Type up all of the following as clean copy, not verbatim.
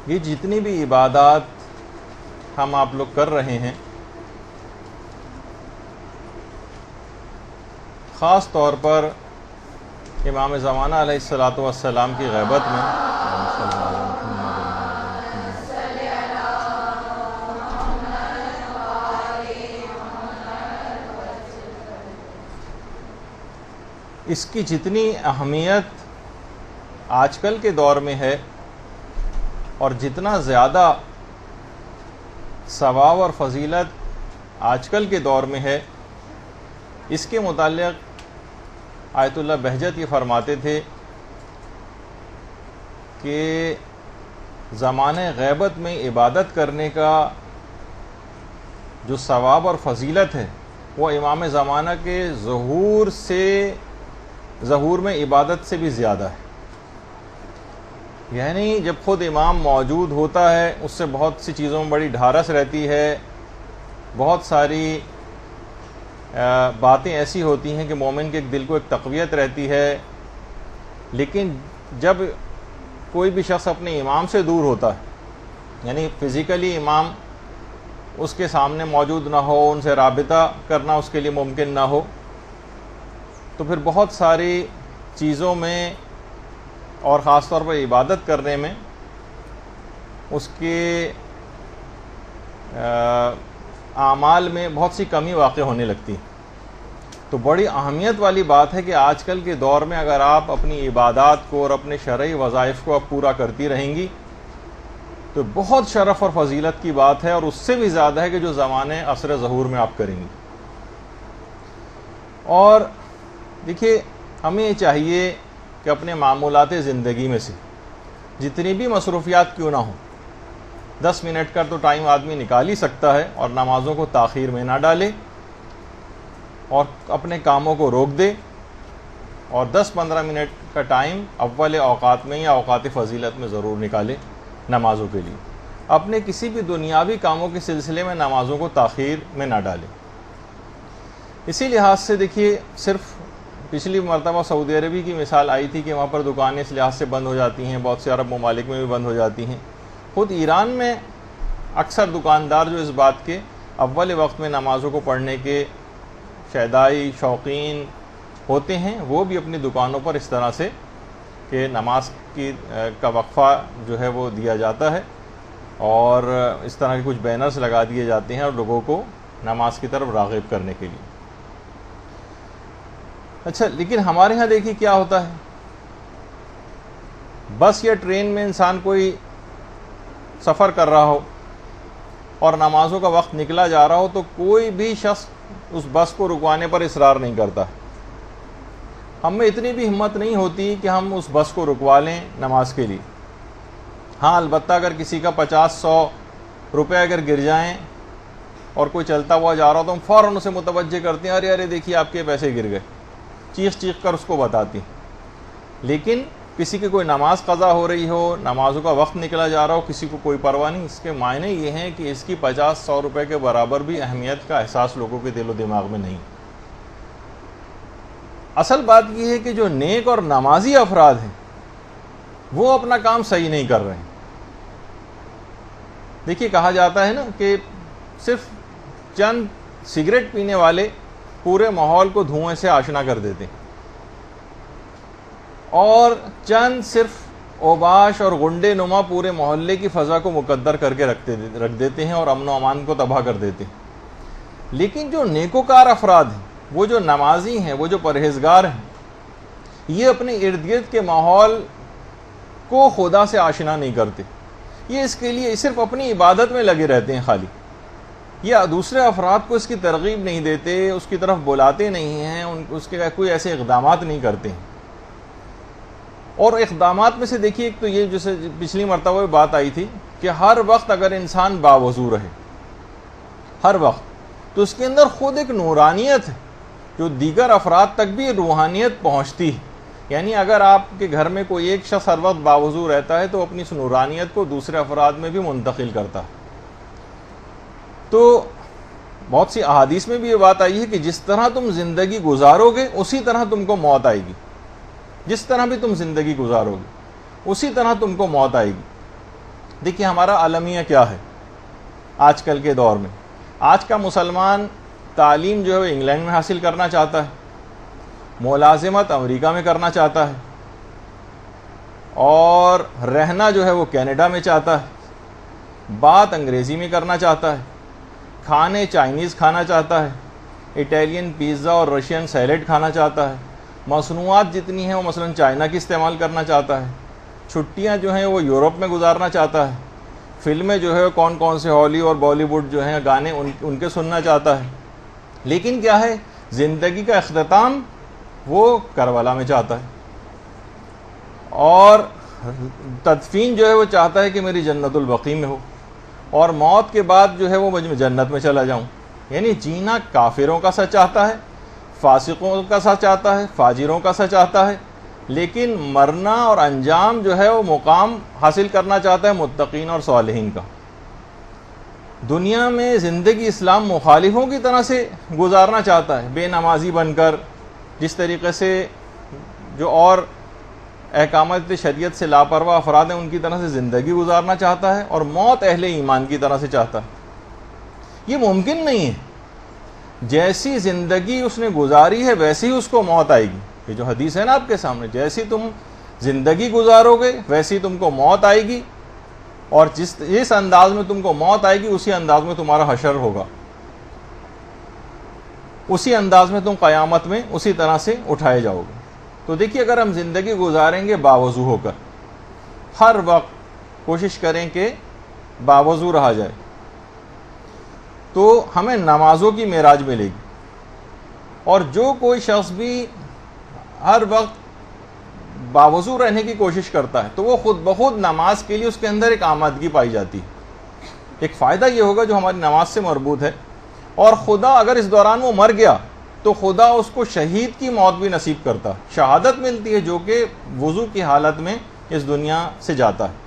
یہ جتنی بھی عبادات ہم آپ لوگ کر رہے ہیں، خاص طور پر امام زمانہ علیہ الصلاۃ والسلام کی غیبت میں اس کی جتنی اہمیت آج کل کے دور میں ہے اور جتنا زیادہ ثواب اور فضیلت آج کل کے دور میں ہے، اس کے متعلق آیت اللہ بہجت یہ فرماتے تھے کہ زمانہ غیبت میں عبادت کرنے کا جو ثواب اور فضیلت ہے وہ امام زمانہ کے ظہور میں عبادت سے بھی زیادہ ہے۔ یعنی جب خود امام موجود ہوتا ہے اس سے بہت سی چیزوں میں بڑی ڈھارس رہتی ہے، بہت ساری باتیں ایسی ہوتی ہیں کہ مومن کے دل کو ایک تقویت رہتی ہے، لیکن جب کوئی بھی شخص اپنے امام سے دور ہوتا ہے، یعنی فزیکلی امام اس کے سامنے موجود نہ ہو، ان سے رابطہ کرنا اس کے لیے ممکن نہ ہو، تو پھر بہت ساری چیزوں میں اور خاص طور پر عبادت کرنے میں اس کے اعمال میں بہت سی کمی واقع ہونے لگتی۔ تو بڑی اہمیت والی بات ہے کہ آج کل کے دور میں اگر آپ اپنی عبادات کو اور اپنے شرعی وظائف کو آپ پورا کرتی رہیں گی تو بہت شرف اور فضیلت کی بات ہے، اور اس سے بھی زیادہ ہے کہ جو زمانے عصر ظہور میں آپ کریں گی۔ اور دیکھیے، ہمیں یہ چاہیے کہ اپنے معمولات زندگی میں سے جتنی بھی مصروفیات کیوں نہ ہوں، 10 منٹ کا تو ٹائم آدمی نکال ہی سکتا ہے، اور نمازوں کو تاخیر میں نہ ڈالے اور اپنے کاموں کو روک دے، اور 10-15 منٹ کا ٹائم اول اوقات میں یا اوقات فضیلت میں ضرور نکالے نمازوں کے لیے۔ اپنے کسی بھی دنیاوی کاموں کے سلسلے میں نمازوں کو تاخیر میں نہ ڈالے۔ اسی لحاظ سے دیکھیے، صرف پچھلی مرتبہ سعودی عربی کی مثال آئی تھی کہ وہاں پر دکانیں اس لحاظ سے بند ہو جاتی ہیں، بہت سے عرب ممالک میں بھی بند ہو جاتی ہیں۔ خود ایران میں اکثر دکاندار جو اس بات کے اول وقت میں نمازوں کو پڑھنے کے شیدائی شوقین ہوتے ہیں، وہ بھی اپنی دکانوں پر اس طرح سے کہ نماز کا وقفہ جو ہے وہ دیا جاتا ہے، اور اس طرح کے کچھ بینرز لگا دیے جاتے ہیں اور لوگوں کو نماز کی طرف راغب کرنے کے لیے۔ اچھا، لیکن ہمارے ہاں دیکھیے کیا ہوتا ہے، بس یا ٹرین میں انسان کوئی سفر کر رہا ہو اور نمازوں کا وقت نکلا جا رہا ہو تو کوئی بھی شخص اس بس کو رکوانے پر اصرار نہیں کرتا۔ ہم میں اتنی بھی ہمت نہیں ہوتی کہ ہم اس بس کو رکوا لیں نماز کے لیے۔ ہاں، البتہ اگر کسی کا 50-100 روپے اگر گر جائیں اور کوئی چلتا ہوا جا رہا ہو تو ہم فوراً اسے متوجہ کرتے ہیں، ارے دیکھیے آپ کے پیسے گر گئے، چیخ کر اس کو بتاتی۔ لیکن کسی کی کوئی نماز قضا ہو رہی ہو، نمازوں کا وقت نکلا جا رہا ہو، کسی کو کوئی پرواہ نہیں۔ اس کے معنی یہ ہیں کہ اس کی 50-100 روپے کے برابر بھی اہمیت کا احساس لوگوں کے دل و دماغ میں نہیں۔ اصل بات یہ ہے کہ جو نیک اور نمازی افراد ہیں وہ اپنا کام صحیح نہیں کر رہے ہیں۔ دیکھیے، کہا جاتا ہے نا کہ صرف چند سگریٹ پینے والے پورے ماحول کو دھوئیں سے آشنا کر دیتے ہیں، اور چند صرف اوباش اور غنڈے نما پورے محلے کی فضا کو مقدر کر کے رکھ دیتے ہیں اور امن و امان کو تباہ کر دیتے ہیں۔ لیکن جو نیکوکار افراد ہیں، وہ جو نمازی ہیں، وہ جو پرہیزگار ہیں، یہ اپنے ارد گرد کے ماحول کو خدا سے آشنا نہیں کرتے۔ یہ اس کے لیے صرف اپنی عبادت میں لگے رہتے ہیں خالی، یہ دوسرے افراد کو اس کی ترغیب نہیں دیتے، اس کی طرف بلاتے نہیں ہیں، اس کے کوئی ایسے اقدامات نہیں کرتے ہیں۔ اور اقدامات میں سے دیکھیے، ایک تو یہ جیسے پچھلی مرتبہ بات آئی تھی کہ ہر وقت اگر انسان باوضو رہے، ہر وقت، تو اس کے اندر خود ایک نورانیت ہے جو دیگر افراد تک بھی روحانیت پہنچتی ہے۔ یعنی اگر آپ کے گھر میں کوئی ایک شخص ہر وقت باوضو رہتا ہے تو اپنی اس نورانیت کو دوسرے افراد میں بھی منتقل کرتا ہے۔ تو بہت سی احادیث میں بھی یہ بات آئی ہے کہ جس طرح تم زندگی گزارو گے اسی طرح تم کو موت آئے گی، جس طرح بھی تم زندگی گزارو گے اسی طرح تم کو موت آئے گی۔ دیکھیے ہمارا المیہ کیا ہے آج کل کے دور میں. آج کا مسلمان تعلیم جو ہے وہ انگلینڈ میں حاصل کرنا چاہتا ہے, ملازمت امریکہ میں کرنا چاہتا ہے, اور رہنا جو ہے وہ کینیڈا میں چاہتا ہے, بات انگریزی میں کرنا چاہتا ہے, کھانے چائنیز کھانا چاہتا ہے, اٹیلین پیزا اور رشین سیلیڈ کھانا چاہتا ہے, مصنوعات جتنی ہیں وہ مثلا چائنا کی استعمال کرنا چاہتا ہے, چھٹیاں جو ہیں وہ یورپ میں گزارنا چاہتا ہے, فلمیں جو ہے کون کون سے ہالی اور بالی ووڈ جو ہیں گانے ان کے سننا چاہتا ہے. لیکن کیا ہے, زندگی کا اختتام وہ کربلا میں چاہتا ہے, اور تدفین جو ہے وہ چاہتا ہے کہ میری جنت البقیع میں ہو, اور موت کے بعد جو ہے وہ میں جنت میں چلا جاؤں. یعنی جینا کافروں کا سا چاہتا ہے, فاسقوں کا سا چاہتا ہے, فاجروں کا سا چاہتا ہے, لیکن مرنا اور انجام جو ہے وہ مقام حاصل کرنا چاہتا ہے متقین اور صالحین کا. دنیا میں زندگی اسلام مخالفوں کی طرح سے گزارنا چاہتا ہے, بے نمازی بن کر, جس طریقے سے جو اور احکامات شریعت سے لاپرواہ افراد ہیں ان کی طرح سے زندگی گزارنا چاہتا ہے, اور موت اہل ایمان کی طرح سے چاہتا ہے. یہ ممکن نہیں ہے. جیسی زندگی اس نے گزاری ہے ویسی ہی اس کو موت آئے گی. یہ جو حدیث ہے نا آپ کے سامنے, جیسی تم زندگی گزارو گے ویسی تم کو موت آئے گی, اور جس انداز میں تم کو موت آئے گی اسی انداز میں تمہارا حشر ہوگا, اسی انداز میں تم قیامت میں اسی طرح سے اٹھائے جاؤ گے. تو دیکھیے اگر ہم زندگی گزاریں گے باوضو ہو کر, ہر وقت کوشش کریں کہ باوضو رہا جائے, تو ہمیں نمازوں کی معراج ملے گی. اور جو کوئی شخص بھی ہر وقت باوضو رہنے کی کوشش کرتا ہے تو وہ خود بخود نماز کے لیے اس کے اندر ایک آمادگی پائی جاتی ہے. ایک فائدہ یہ ہوگا جو ہماری نماز سے مربوط ہے, اور خدا اگر اس دوران وہ مر گیا تو خدا اس کو شہید کی موت بھی نصیب کرتا, شہادت ملتی ہے جو کہ وضو کی حالت میں اس دنیا سے جاتا ہے.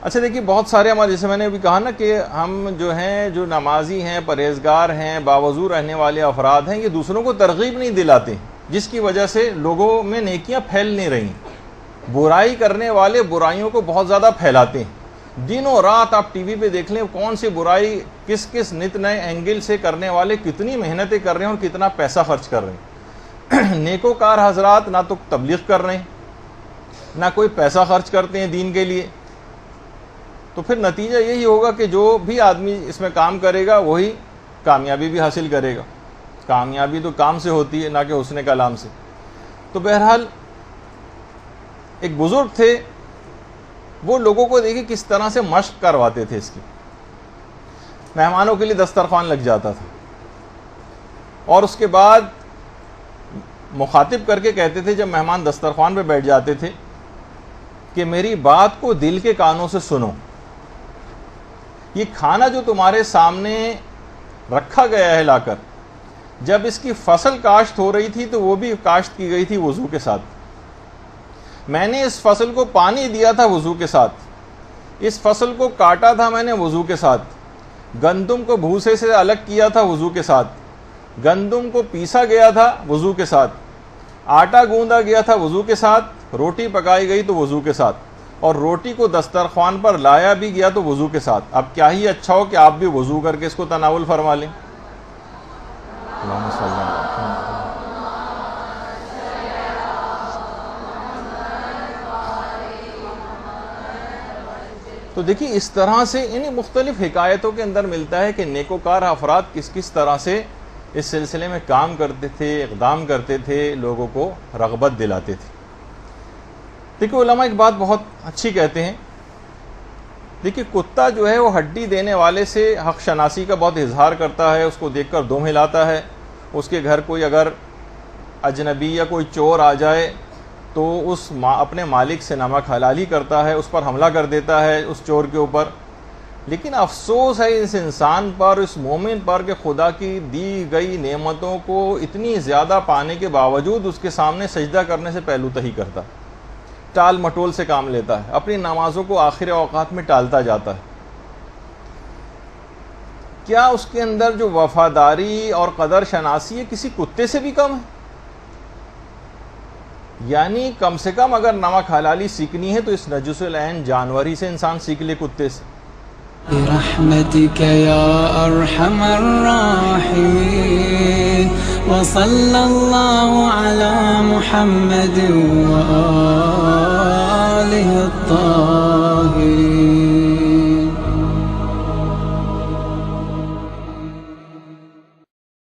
اچھا دیکھیے بہت سارے ہمارے, جیسے میں نے ابھی کہا نا کہ ہم جو ہیں جو نمازی ہیں, پرہیزگار ہیں, باوضو رہنے والے افراد ہیں, یہ دوسروں کو ترغیب نہیں دلاتے, جس کی وجہ سے لوگوں میں نیکیاں پھیل نہیں رہی. برائی کرنے والے برائیوں کو بہت زیادہ پھیلاتے ہیں. دنوں رات آپ ٹی وی پہ دیکھ لیں کون سی برائی کس کس نت نئے اینگل سے کرنے والے کتنی محنتیں کر رہے ہیں اور کتنا پیسہ خرچ کر رہے ہیں. نیکوکار حضرات نہ تو تبلیغ کر رہے ہیں, نہ کوئی پیسہ خرچ کرتے ہیں دین کے لیے. تو پھر نتیجہ یہی ہوگا کہ جو بھی آدمی اس میں کام کرے گا وہی کامیابی بھی حاصل کرے گا. کامیابی تو کام سے ہوتی ہے, نہ کہ حسن کلام سے. تو بہرحال ایک بزرگ تھے, وہ لوگوں کو دیکھیں کس طرح سے مشق کرواتے تھے اس کی. مہمانوں کے لیے دسترخوان لگ جاتا تھا, اور اس کے بعد مخاطب کر کے کہتے تھے جب مہمان دسترخوان پہ بیٹھ جاتے تھے کہ میری بات کو دل کے کانوں سے سنو. یہ کھانا جو تمہارے سامنے رکھا گیا ہے لا کر, جب اس کی فصل کاشت ہو رہی تھی تو وہ بھی کاشت کی گئی تھی وضو کے ساتھ. میں نے اس فصل کو پانی دیا تھا وضو کے ساتھ, اس فصل کو کاٹا تھا میں نے وضو کے ساتھ, گندم کو بھوسے سے الگ کیا تھا وضو کے ساتھ, گندم کو پیسا گیا تھا وضو کے ساتھ, آٹا گوندا گیا تھا وضو کے ساتھ, روٹی پکائی گئی تو وضو کے ساتھ, اور روٹی کو دسترخوان پر لایا بھی گیا تو وضو کے ساتھ. اب کیا ہی اچھا ہو کہ آپ بھی وضو کر کے اس کو تناول فرما لیں. تو دیکھیے اس طرح سے انہیں مختلف حکایتوں کے اندر ملتا ہے کہ نیکوکار افراد کس کس طرح سے اس سلسلے میں کام کرتے تھے, اقدام کرتے تھے, لوگوں کو رغبت دلاتے تھے. دیکھیے علماء ایک بات بہت اچھی کہتے ہیں, دیکھیے کتا جو ہے وہ ہڈی دینے والے سے حق شناسی کا بہت اظہار کرتا ہے, اس کو دیکھ کر دم ہلاتا ہے. اس کے گھر کوئی اگر اجنبی یا کوئی چور آ جائے تو اس اپنے مالک سے نمک حلالی کرتا ہے, اس پر حملہ کر دیتا ہے اس چور کے اوپر. لیکن افسوس ہے اس انسان پر, اس مومن پر, کہ خدا کی دی گئی نعمتوں کو اتنی زیادہ پانے کے باوجود اس کے سامنے سجدہ کرنے سے پہلو تہی کرتا ہے, ٹال مٹول سے کام لیتا ہے, اپنی نمازوں کو آخر اوقات میں ٹالتا جاتا ہے. کیا اس کے اندر جو وفاداری اور قدر شناسی ہے کسی کتے سے بھی کم ہے؟ یعنی کم سے کم اگر نمک حلالی سیکھنی ہے تو اس نجس العین جانور ہی سے انسان سیکھ لے، کتے سے. برحمتك يا أرحم الراحمين وصلى الله على محمد وآله الطاهرين.